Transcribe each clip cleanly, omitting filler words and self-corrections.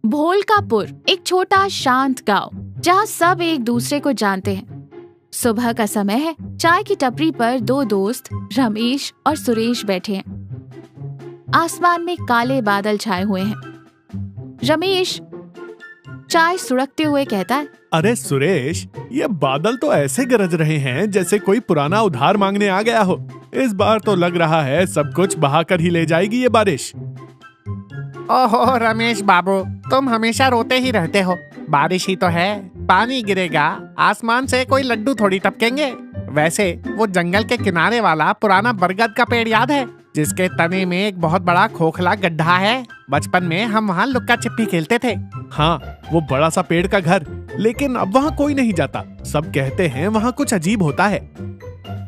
भोलकापुर एक छोटा शांत गांव जहां सब एक दूसरे को जानते हैं। सुबह का समय है। चाय की टपरी पर दो दोस्त रमेश और सुरेश बैठे हैं। आसमान में काले बादल छाए हुए हैं। रमेश चाय सुड़कते हुए कहता है, अरे सुरेश, ये बादल तो ऐसे गरज रहे हैं जैसे कोई पुराना उधार मांगने आ गया हो। इस बार तो लग रहा है सब कुछ बहाकर ही ले जाएगी ये बारिश। ओहो रमेश बाबू, तुम हमेशा रोते ही रहते हो। बारिश ही तो है, पानी गिरेगा, आसमान से कोई लड्डू थोड़ी टपकेंगे। वैसे वो जंगल के किनारे वाला पुराना बरगद का पेड़ याद है, जिसके तने में एक बहुत बड़ा खोखला गड्ढा है? बचपन में हम वहाँ लुक्का छिपी खेलते थे। हाँ, वो बड़ा सा पेड़ का घर, लेकिन अब वहाँ कोई नहीं जाता। सब कहते हैं वहाँ कुछ अजीब होता है।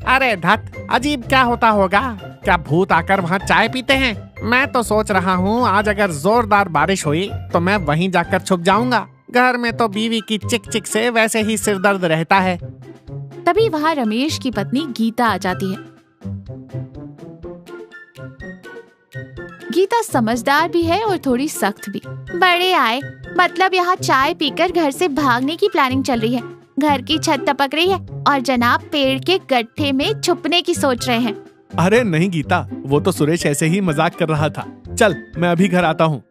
अरे धत, अजीब क्या होता होगा? क्या भूत आकर वहाँ चाय पीते हैं? मैं तो सोच रहा हूँ आज अगर जोरदार बारिश हुई तो मैं वहीं जाकर छुप जाऊंगा। घर में तो बीवी की चिक चिक से वैसे ही सिर दर्द रहता है। तभी वहाँ रमेश की पत्नी गीता आ जाती है। गीता समझदार भी है और थोड़ी सख्त भी। बड़े आए, मतलब यहाँ चाय पीकर घर से भागने की प्लानिंग चल रही है। घर की छत टपक रही है और जनाब पेड़ के गड्ढे में छुपने की सोच रहे हैं। अरे नहीं गीता, वो तो सुरेश ऐसे ही मजाक कर रहा था। चल, मैं अभी घर आता हूँ।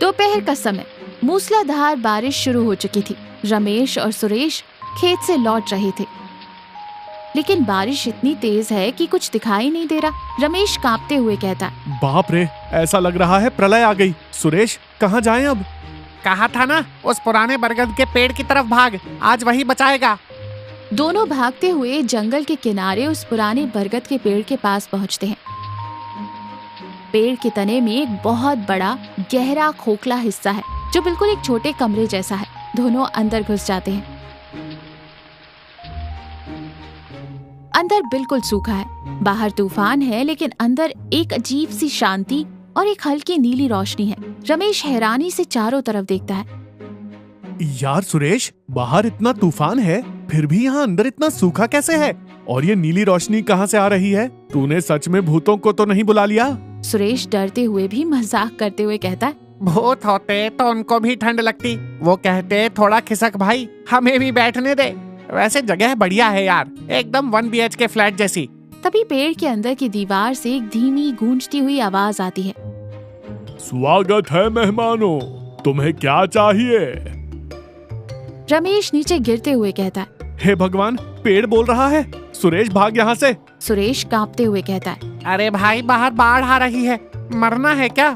दोपहर का समय, मूसलाधार बारिश शुरू हो चुकी थी। रमेश और सुरेश खेत से लौट रहे थे, लेकिन बारिश इतनी तेज है कि कुछ दिखाई नहीं दे रहा। रमेश कांपते हुए कहता है, बाप रे, ऐसा लग रहा है प्रलय आ गई। सुरेश, कहाँ जाएं अब? कहा था ना, उस पुराने बरगद के पेड़ की तरफ भाग, आज वही बचाएगा। दोनों भागते हुए जंगल के किनारे उस पुराने बरगद के पेड़ के पास पहुंचते हैं। पेड़ के तने में एक बहुत बड़ा गहरा खोखला हिस्सा है जो बिल्कुल एक छोटे कमरे जैसा है। दोनों अंदर घुस जाते हैं। अंदर बिल्कुल सूखा है। बाहर तूफान है, लेकिन अंदर एक अजीब सी शांति और एक हल्की नीली रोशनी है। रमेश हैरानी से चारों तरफ देखता है। यार सुरेश, बाहर इतना तूफान है, फिर भी यहाँ अंदर इतना सूखा कैसे है? और ये नीली रोशनी कहाँ से आ रही है? तूने सच में भूतों को तो नहीं बुला लिया? सुरेश डरते हुए भी मजाक करते हुए कहता है, भूत होते तो उनको भी ठंड लगती। वो कहते थोड़ा खिसक भाई, हमें भी बैठने दे। वैसे जगह बढ़िया है यार, एकदम 1 BHK फ्लैट जैसी। तभी पेड़ के अंदर की दीवार से एक धीमी गूंजती हुई आवाज आती है। स्वागत है मेहमानों, तुम्हें क्या चाहिए? रमेश नीचे गिरते हुए कहता है, हे भगवान, पेड़ बोल रहा है। सुरेश, भाग यहाँ से। सुरेश कांपते हुए कहता है, अरे भाई, बाहर बाढ़ आ रही है, मरना है क्या?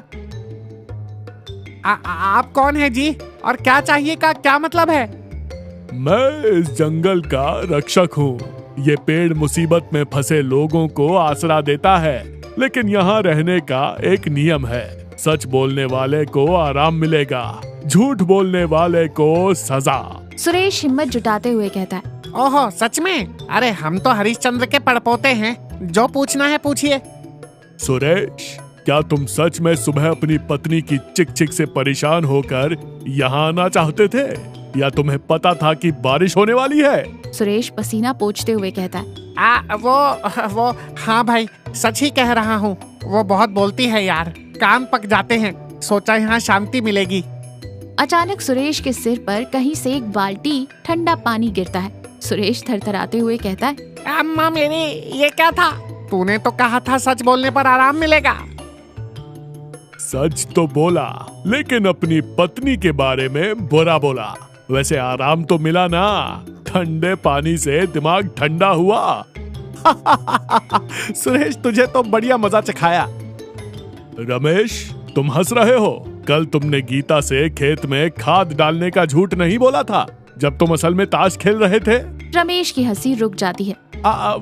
आप कौन है जी, और क्या चाहिए का क्या मतलब है? मैं इस जंगल का रक्षक हूँ। ये पेड़ मुसीबत में फंसे लोगों को आसरा देता है, लेकिन यहाँ रहने का एक नियम है। सच बोलने वाले को आराम मिलेगा, झूठ बोलने वाले को सजा। सुरेश हिम्मत जुटाते हुए कहता है, ओहो सच में? अरे हम तो हरिश्चंद्र के पड़पोते हैं, जो पूछना है पूछिए। सुरेश, क्या तुम सच में सुबह अपनी पत्नी की चिक चिक से परेशान होकर यहाँ आना चाहते थे, या तुम्हें पता था कि बारिश होने वाली है? सुरेश पसीना पोंछते हुए कहता है, वो हाँ भाई, सच ही कह रहा हूँ। वो बहुत बोलती है यार, कान पक जाते हैं। सोचा यहाँ शांति मिलेगी। अचानक सुरेश के सिर पर कहीं से एक बाल्टी ठंडा पानी गिरता है। सुरेश थरथराते हुए कहता है, अम्मा मेरी, ये क्या था? तूने तो कहा था सच बोलने पर आराम मिलेगा। सच तो बोला, लेकिन अपनी पत्नी के बारे में बुरा बोला। वैसे आराम तो मिला ना, ठंडे पानी से दिमाग ठंडा हुआ। सुरेश, तुझे तो बढ़िया मजा चखाया। रमेश, तुम हंस रहे हो? कल तुमने गीता से खेत में खाद डालने का झूठ नहीं बोला था, जब तुम असल में ताश खेल रहे थे? रमेश की हंसी रुक जाती है।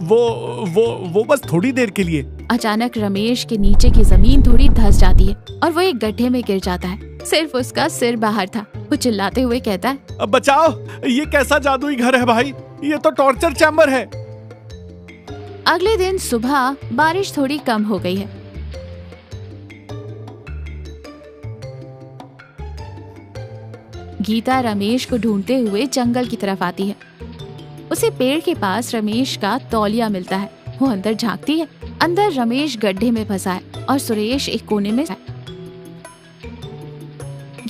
वो बस थोड़ी देर के लिए। अचानक रमेश के नीचे की जमीन थोड़ी धंस जाती है और वो एक गड्ढे में गिर जाता है। सिर्फ उसका सिर बाहर था। वो चिल्लाते हुए कहता है, बचाओ, ये कैसा जादुई घर है भाई? ये तो टॉर्चर चैम्बर है। अगले दिन सुबह बारिश थोड़ी कम हो गई है। गीता रमेश को ढूंढते हुए जंगल की तरफ आती है। उसे पेड़ के पास रमेश का तौलिया मिलता है। वो अंदर झांकती है। अंदर रमेश गड्ढे में फंसा है और सुरेश एक कोने में।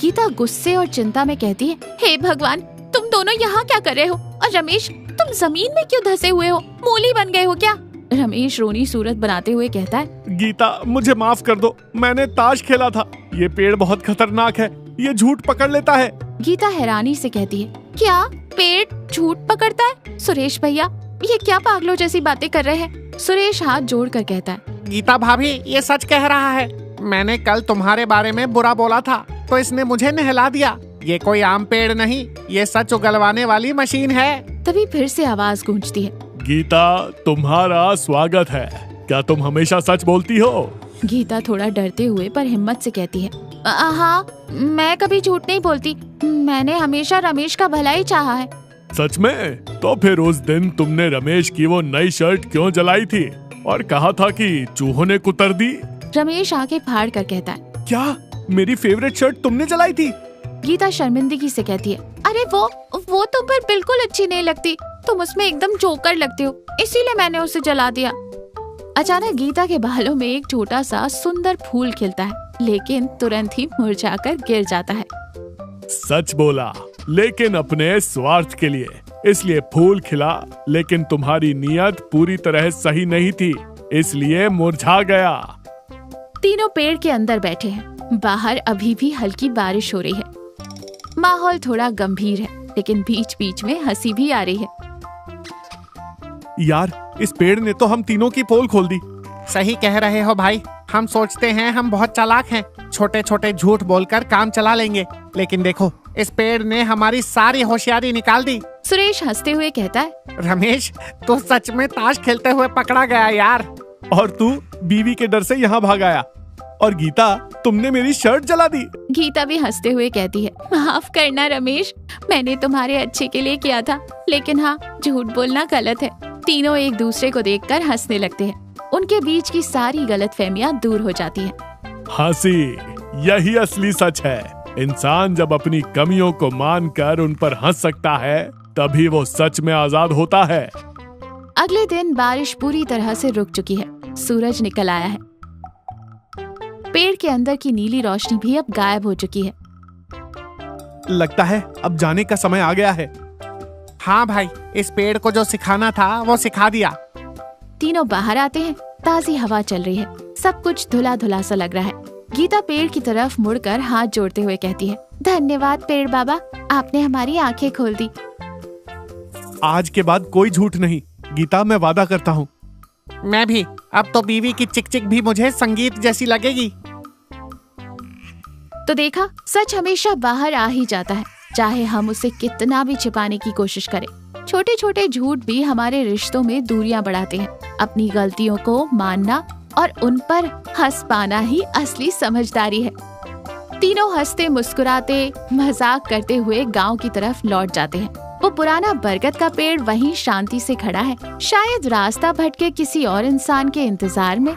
गीता गुस्से और चिंता में कहती है, हे भगवान, तुम दोनों यहाँ क्या कर रहे हो? और रमेश, तुम जमीन में क्यों धंसे हुए हो? मूली बन गए हो क्या? रमेश रोनी सूरत बनाते हुए कहता है, गीता मुझे माफ कर दो, मैंने ताश खेला था। ये पेड़ बहुत खतरनाक है, ये झूठ पकड़ लेता है। गीता हैरानी से कहती है, क्या पेड़ झूठ पकड़ता है? सुरेश भैया, ये क्या पागलों जैसी बातें कर रहे हैं? सुरेश हाथ जोड़कर कहता है, गीता भाभी ये सच कह रहा है। मैंने कल तुम्हारे बारे में बुरा बोला था तो इसने मुझे नहला दिया। ये कोई आम पेड़ नहीं, ये सच उगलवाने वाली मशीन है। तभी फिर से आवाज गूंजती है, गीता तुम्हारा स्वागत है। क्या तुम हमेशा सच बोलती हो? गीता थोड़ा डरते हुए पर हिम्मत से कहती है, हाँ, मैं कभी झूठ नहीं बोलती। मैंने हमेशा रमेश का भला ही चाहा है। सच में? तो फिर उस दिन तुमने रमेश की वो नई शर्ट क्यों जलाई थी और कहा था कि चूहों ने कुतर दी? रमेश आंखें फाड़ कर कहता है, क्या मेरी फेवरेट शर्ट तुमने जलाई थी? गीता शर्मिंदगी से कहती है, अरे वो तुम पर बिल्कुल अच्छी नहीं लगती। तुम उसमें एकदम जोकर लगते हो, इसीलिए मैंने उसे जला दिया। अचानक गीता के बालों में एक छोटा सा सुंदर फूल खिलता है, लेकिन तुरंत ही मुरझाकर गिर जाता है। सच बोला, लेकिन अपने स्वार्थ के लिए। इसलिए फूल खिला, लेकिन तुम्हारी नीयत पूरी तरह सही नहीं थी, इसलिए मुरझा गया। तीनों पेड़ के अंदर बैठे हैं। बाहर अभी भी हल्की बारिश हो रही है। माहौल थोड़ा गंभीर है, लेकिन बीच बीच में हंसी भी आ रही है। यार, इस पेड़ ने तो हम तीनों की पोल खोल दी। सही कह रहे हो भाई, हम सोचते हैं हम बहुत चालाक हैं, छोटे छोटे झूठ बोलकर काम चला लेंगे, लेकिन देखो इस पेड़ ने हमारी सारी होशियारी निकाल दी। सुरेश हंसते हुए कहता है, रमेश तो सच में ताश खेलते हुए पकड़ा गया यार। और तू बीवी के डर से यहाँ भाग आया। और गीता, तुमने मेरी शर्ट जला दी। गीता भी हंसते हुए कहती है, माफ करना रमेश, मैंने तुम्हारे अच्छे के लिए किया था, लेकिन हाँ, झूठ बोलना गलत है। तीनों एक दूसरे को देखकर हंसने लगते हैं। उनके बीच की सारी गलतफहमियां दूर हो जाती हैं। हंसी, यही असली सच है। इंसान जब अपनी कमियों को मानकर उन पर हंस सकता है, तभी वो सच में आजाद होता है। अगले दिन बारिश पूरी तरह से रुक चुकी है। सूरज निकल आया है। पेड़ के अंदर की नीली रोशनी भी अब गायब हो चुकी है। लगता है अब जाने का समय आ गया है। हाँ भाई, इस पेड़ को जो सिखाना था वो सिखा दिया। तीनों बाहर आते हैं। ताजी हवा चल रही है। सब कुछ धुला धुला सा लग रहा है। गीता पेड़ की तरफ मुड़कर हाथ जोड़ते हुए कहती है, धन्यवाद पेड़ बाबा, आपने हमारी आंखें खोल दी। आज के बाद कोई झूठ नहीं गीता, मैं वादा करता हूँ। मैं भी। अब तो बीवी की चिक चिक भी मुझे संगीत जैसी लगेगी। तो देखा, सच हमेशा बाहर आ ही जाता है, चाहे हम उसे कितना भी छिपाने की कोशिश करें। छोटे छोटे झूठ भी हमारे रिश्तों में दूरियां बढ़ाते हैं। अपनी गलतियों को मानना और उन पर हंस पाना ही असली समझदारी है। तीनों हंसते मुस्कुराते मजाक करते हुए गांव की तरफ लौट जाते हैं। वो पुराना बरगद का पेड़ वहीं शांति से खड़ा है, शायद रास्ता भटके किसी और इंसान के इंतजार में।